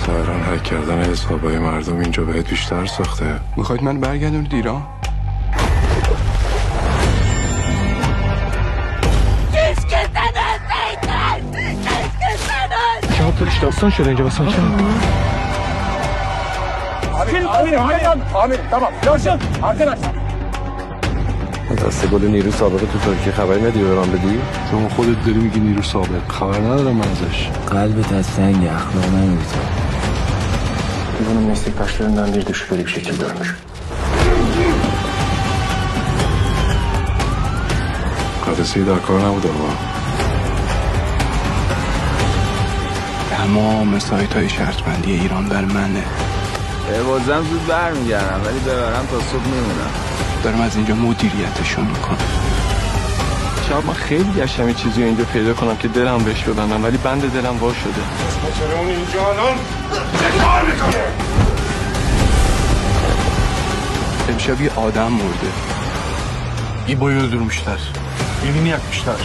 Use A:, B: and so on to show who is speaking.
A: ظاهرا هک کردن حسابای مردم اینجا بهت بیشتر ساخته.
B: میخواید من برگردونید ایران؟
C: شما پولش داستان شده اینجا واسه
D: آمین تمام یاشم arkadaş
E: دسته گل نیرو سابق تو ترکیه خبری نداری به من بدی؟
A: شما خودت داری میگی نیرو سابق، خبر ندارم من ازش.
F: Qalbet az senge aklına neydi?
G: Bunun meslektaşlarından biri de şüpheli bir şekilde ölmüş.
A: قدسی در کار نبود آقا.
B: تمام سایت‌های شرطبندی ایران بر منه.
E: بازم زود برمیگردم ولی ببرم تا صبح میمونم.
B: دارم از اینجا مدیریتشو میکنم.
C: شاید من خیلی گشتم یه چیزی اینجا پیدا کنم که دلم بهش ببندم ولی بند دلم وا شده.
D: چرا اون اینجا الان چه کار میکنه؟
B: امشب یه آدم مرده.
A: İbo'yu öldürmüşler. Evini yakmışlar.